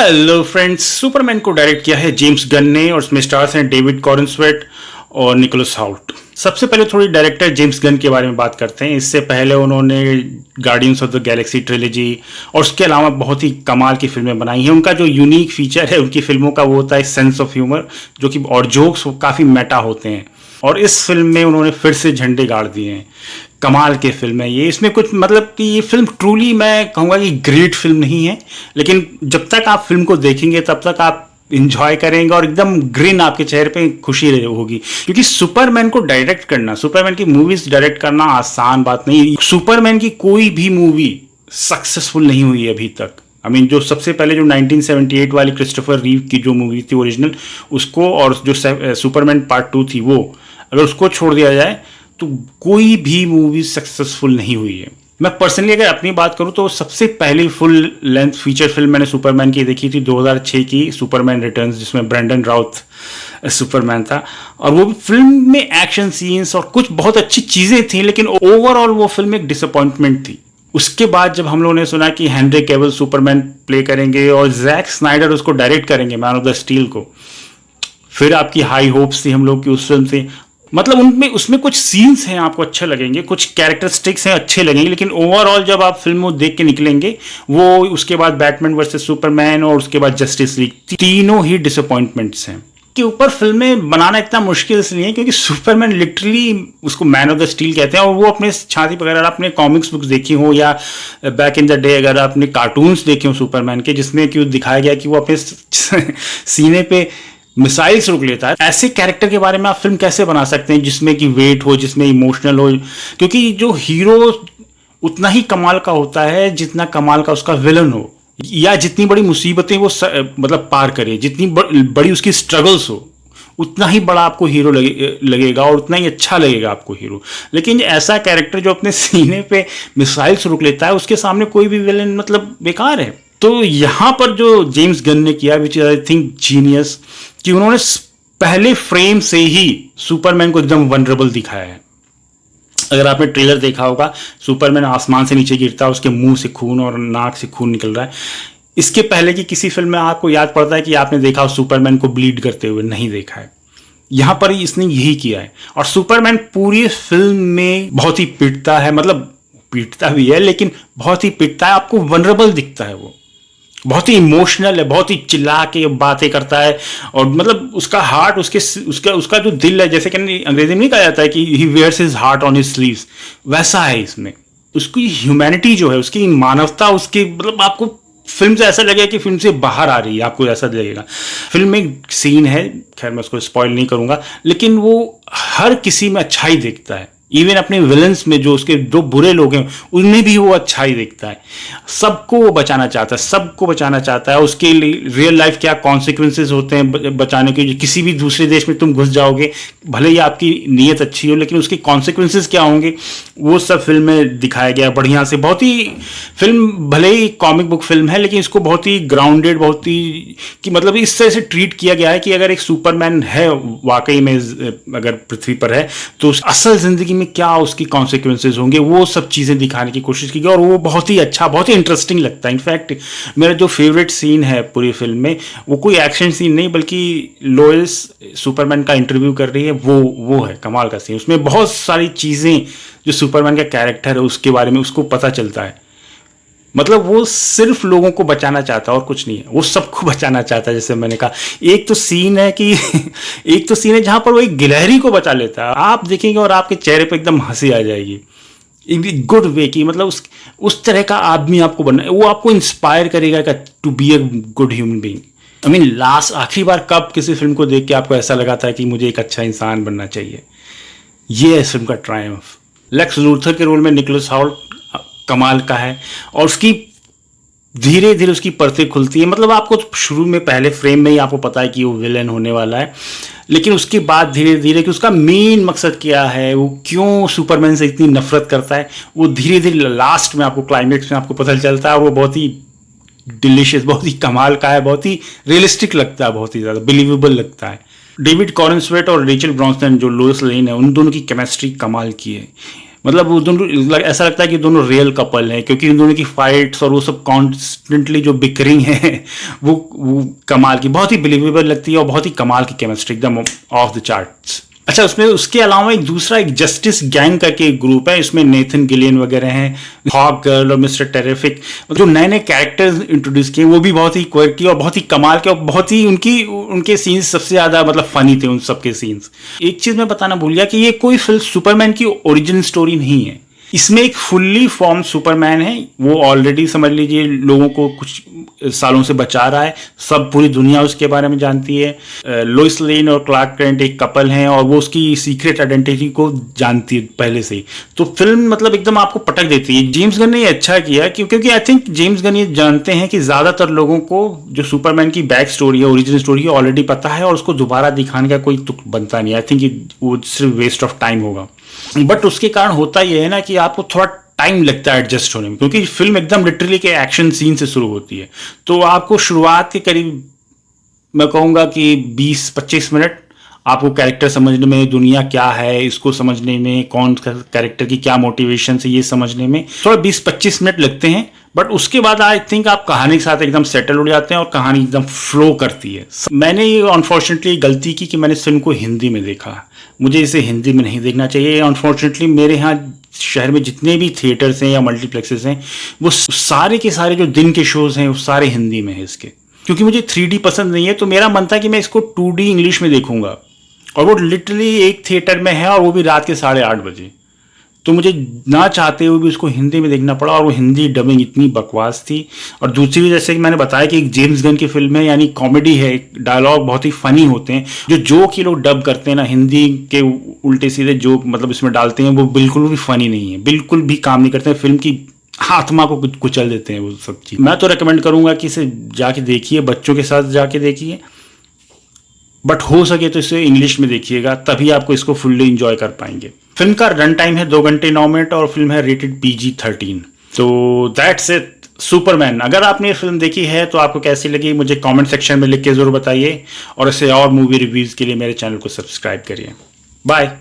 Hello friends, Superman को direct किया है जेम्स गन ने और इसमें स्टार्स हैं डेविड कॉरेनस्वेट और निकोलस हाउल्ट। सबसे पहले थोड़ी डायरेक्टर जेम्स गन के बारे में बात करते हैं। इससे पहले उन्होंने guardians of the Galaxy trilogy और उसके अलावा बहुत ही कमाल की फिल्में बनाई हैं। उनका जो यूनिक फीचर है उनकी फिल्मों का वो होता है सेंस ऑफ ह्यूमर, जो कि और जोक्स काफ़ी मेटा होते हैं। और इस फिल्म में उन्होंने फिर से झंडे गाड़ दिए हैं। कमाल के फिल्म है ये। इसमें कुछ मतलब कि ये फिल्म ट्रूली मैं कहूँगा कि ग्रेट फिल्म नहीं है, लेकिन जब तक आप फिल्म को देखेंगे तब तक आप इंजॉय करेंगे और एकदम ग्रिन आपके चेहरे पे खुशी होगी। क्योंकि सुपरमैन को डायरेक्ट करना, सुपरमैन की मूवीज डायरेक्ट करना आसान बात नहीं। सुपरमैन की कोई भी मूवी सक्सेसफुल नहीं हुई अभी तक। जो सबसे पहले जो 1978 वाली क्रिस्टोफर रीव की जो मूवी थी ओरिजिनल, उसको, और जो सुपरमैन पार्ट 2 थी वो, अगर उसको छोड़ दिया जाए तो कोई भी मूवी सक्सेसफुल नहीं हुई है। मैं पर्सनली अगर अपनी बात करूं तो सबसे पहली फुल लेंथ फीचर फिल्म मैंने सुपरमैन की देखी थी 2006 की, सुपरमैन रिटर्न्स, जिसमें ब्रेंडन राउथ सुपरमैन था। और वो फिल्म में एक्शन सीन्स और कुछ बहुत अच्छी चीजें थी, लेकिन ओवरऑल वो फिल्म एक डिसअपॉइंटमेंट थी। उसके बाद जब हम लोगों ने सुना कि हेनरी कैविल सुपरमैन प्ले करेंगे और जैक स्नाइडर उसको डायरेक्ट करेंगे, मैन ऑफ द स्टील को, फिर आपकी हाई होप्स थी हम लोग की उस फिल्म से। मतलब उसमें कुछ सीन्स हैं आपको अच्छे लगेंगे, कुछ कैरेक्टरिस्टिक्स हैं अच्छे लगेंगे, लेकिन ओवरऑल जब आप फिल्म को देख के निकलेंगे, वो उसके बाद बैटमैन वर्सेस सुपरमैन और उसके बाद जस्टिस लीग, तीनों ही डिसअपॉइंटमेंट्स हैं। के ऊपर फिल्में बनाना इतना मुश्किल इसलिए है क्योंकि सुपरमैन लिटरली, उसको मैन ऑफ द स्टील कहते हैं, और वो अपने छाती पर, अगर आपने कॉमिक्स बुक्स देखी हो या बैक इन द डे अगर आपने कार्टून्स देखे हो सुपरमैन के, जिसमें कि दिखाया गया कि वो अपने सीने पे मिसाइल्स रोक लेता है, ऐसे कैरेक्टर के बारे में आप फिल्म कैसे बना सकते हैं जिसमें कि वेट हो, जिसमें इमोशनल हो? क्योंकि जो हीरो उतना ही कमाल का होता है जितना कमाल का उसका विलन हो, या जितनी बड़ी मुसीबतें वो मतलब पार करे, जितनी बड़ी उसकी स्ट्रगल्स हो, उतना ही बड़ा आपको हीरो लगेगा और उतना ही अच्छा लगेगा आपको हीरो। लेकिन ऐसा कैरेक्टर जो अपने सीने पे मिसाइल्स रोक लेता है, उसके सामने कोई भी विलन मतलब बेकार है। तो यहाँ पर जो जेम्स गन ने किया, विच आई थिंक जीनियस, कि उन्होंने पहले फ्रेम से ही सुपरमैन को एकदम वनरेबल दिखाया है। अगर आपने ट्रेलर देखा होगा, सुपरमैन आसमान से नीचे गिरता है, उसके मुंह से खून और नाक से खून निकल रहा है। इसके पहले की किसी फिल्म में आपको याद पड़ता है कि आपने देखा हो सुपरमैन को ब्लीड करते हुए? नहीं देखा है। यहां पर इसने यही किया है। और सुपरमैन पूरी फिल्म में बहुत ही पिटता है, मतलब पीटता भी है लेकिन बहुत ही पिटता है, आपको वनरेबल दिखता है। वो बहुत ही इमोशनल है, बहुत ही चिल्ला के बातें करता है, और मतलब उसका हार्ट, उसका जो दिल है, जैसे कि अंग्रेजी में नहीं कहा जाता है कि he wears his heart on his sleeves, वैसा है इसमें। उसकी ह्यूमैनिटी जो है, उसकी मानवता, उसकी मतलब आपको फिल्म से ऐसा लगेगा कि फिल्म से बाहर आ रही है, आपको ऐसा लगेगा। फिल्म में एक सीन है, खैर मैं उसको स्पॉइल नहीं करूंगा, लेकिन वो हर किसी में अच्छाई देखता है। इवन अपने विलन्स में जो उसके दो बुरे लोग हैं उनमें भी वो अच्छाई देखता है। सबको वो बचाना चाहता है, सबको बचाना चाहता है। उसके रियल लाइफ क्या कॉन्सिक्वेंसेज होते हैं बचाने के, किसी भी दूसरे देश में तुम घुस जाओगे, भले ही आपकी नीयत अच्छी हो, लेकिन उसके कॉन्सिक्वेंसेज क्या होंगे, वो सब फिल्म में दिखाया गया बढ़िया से। बहुत ही फिल्म, भले ही कॉमिक बुक फिल्म है, लेकिन इसको बहुत ही ग्राउंडेड, बहुत ही कि मतलब इस तरह से ट्रीट किया गया है कि अगर एक सुपरमैन है वाकई में, अगर पृथ्वी पर है, तो असल जिंदगी क्या उसकी कॉन्सिक्वेंसेज होंगे, वो सब चीजें दिखाने की कोशिश की गई। और वो बहुत ही अच्छा, बहुत ही इंटरेस्टिंग लगता है। इनफैक्ट मेरा जो फेवरेट सीन है पूरी फिल्म में, वो कोई एक्शन सीन नहीं, बल्कि लोइस सुपरमैन का इंटरव्यू कर रही है, वो है कमाल का सीन। उसमें बहुत सारी चीजें जो सुपरमैन का कैरेक्टर है उसके बारे में उसको पता चलता है। मतलब वो सिर्फ लोगों को बचाना चाहता है और कुछ नहीं है, वो सबको बचाना चाहता है। जैसे मैंने कहा, एक तो सीन है जहां पर वो एक गिलहरी को बचा लेता है। आप देखेंगे और आपके चेहरे पे एकदम हंसी आ जाएगी, इन गुड वे की। मतलब उस तरह का आदमी आपको बनना है, वो आपको इंस्पायर करेगा to be a good human being. Last आखिरी बार कब किसी फिल्म को देख के आपको ऐसा लगा था कि मुझे एक अच्छा इंसान बनना चाहिए? ये है इस फिल्म का ट्रायम्फ। लेक्स लूथर के रोल में निकोलस हाउल्ट कमाल का है, और उसकी धीरे धीरे उसकी परतें खुलती है। मतलब आपको शुरू में पहले फ्रेम में ही आपको पता है कि वो विलेन होने वाला है, लेकिन उसके बाद धीरे धीरे कि उसका मेन मकसद क्या है, वो क्यों सुपरमैन से इतनी नफरत करता है, वो धीरे धीरे लास्ट में आपको, क्लाइमेक्स में आपको पता चलता है। और वो बहुत ही डिलीशियस, बहुत ही कमाल का है, बहुत ही रियलिस्टिक लगता है, बहुत ही ज़्यादा बिलीवेबल लगता है। डेविड कॉरेनस्वेट और रेचल ब्रॉन्सन जो लोइस लेन है, उन दोनों की केमिस्ट्री कमाल की है। मतलब वो दोनों ऐसा लगता है कि दोनों रियल कपल हैं, क्योंकि उन दोनों की फाइट्स और वो सब कॉन्स्टेंटली जो बिकरिंग है वो कमाल की, बहुत ही बिलीवेबल लगती है और बहुत ही कमाल की केमिस्ट्री, एकदम ऑफ द चार्ट्स। अच्छा, उसमें उसके अलावा एक जस्टिस गैंग करके एक ग्रुप है, इसमें नेथन गिलियन वगैरह हैं, हॉक गर्ल और मिस्टर टेरिफिक, जो नए नए कैरेक्टर्स इंट्रोड्यूस किए वो भी बहुत ही क्वर्की और बहुत ही कमाल के, और बहुत ही उनके सीन्स सबसे ज्यादा मतलब फनी थे उन सबके सीन्स। एक चीज मैं बताना भूल गया कि ये कोई फिल्म सुपरमैन की ओरिजिन स्टोरी नहीं है, इसमें एक फुल्ली फॉर्म सुपरमैन है, वो ऑलरेडी समझ लीजिए लोगों को कुछ सालों से बचा रहा है, सब पूरी दुनिया उसके बारे में जानती है। लोइस लेन और क्लार्क केंट एक कपल हैं और वो उसकी सीक्रेट आइडेंटिटी को जानती है पहले से ही, तो फिल्म मतलब एकदम आपको पटक देती है। जेम्स गन ने ये अच्छा किया क्योंकि आई थिंक जेम्स गन ये जानते हैं कि ज्यादातर लोगों को जो सुपरमैन की बैक स्टोरी है, ओरिजिनल स्टोरी है, ऑलरेडी पता है और उसको दोबारा दिखाने का कोई तुक बनता नहीं। आई थिंक वो सिर्फ वेस्ट ऑफ टाइम होगा, बट उसके कारण होता यह है ना कि आपको थोड़ा टाइम लगता है एडजस्ट होने में, क्योंकि फिल्म एकदम लिटरली के एक्शन सीन से शुरू होती है, तो आपको शुरुआत के करीब मैं कहूँगा कि 20-25 मिनट आपको कैरेक्टर समझने में, दुनिया क्या है इसको समझने में, कौन कैरेक्टर की क्या मोटिवेशन है ये समझने में थोड़ा 20-25 मिनट लगते हैं, बट उसके बाद आई थिंक आप कहानी के साथ एकदम सेटल हो जाते हैं और कहानी एकदम फ्लो करती है। मैंने ये अनफॉर्चुनेटली गलती की कि मैंने इस फिल्म को हिंदी में देखा, मुझे इसे हिंदी में नहीं देखना चाहिए। अनफॉर्चुनेटली मेरे यहाँ शहर में जितने भी थिएटर्स हैं या मल्टीप्लेक्सेस हैं, वो सारे के सारे जो दिन के शोज हैं वो सारे हिंदी में है इसके, क्योंकि मुझे 3D पसंद नहीं है, तो मेरा मन था कि मैं इसको 2D इंग्लिश में देखूंगा, और वो लिटरली एक थिएटर में है और वो भी रात के 8:30 बजे, तो मुझे ना चाहते हुए भी उसको हिंदी में देखना पड़ा, और वो हिंदी डबिंग इतनी बकवास थी। और दूसरी जैसे कि मैंने बताया कि एक जेम्स गन की फिल्म है, यानी कॉमेडी है, डायलॉग बहुत ही फनी होते हैं, जो जोक ये लोग डब करते हैं ना हिंदी के उल्टे सीधे जोक मतलब इसमें डालते हैं, वो बिल्कुल भी फनी नहीं है, बिल्कुल भी काम नहीं करते हैं, फिल्म की आत्मा को कुचल देते हैं वो सब चीज। मैं तो रेकमेंड करूंगा कि इसे जाके देखिए, बच्चों के साथ जाके देखिए, बट हो सके तो इसे इंग्लिश में देखिएगा, तभी आपको इसको फुल्ली एंजॉय कर पाएंगे। फिल्म का रन टाइम है 2 घंटे 9 मिनट और फिल्म है रेटेड PG-13। तो दैट्स इट, सुपरमैन। अगर आपने ये फिल्म देखी है तो आपको कैसी लगी मुझे कमेंट सेक्शन में लिख के जरूर बताइए, और ऐसे और मूवी रिव्यूज के लिए मेरे चैनल को सब्सक्राइब करिए। बाय।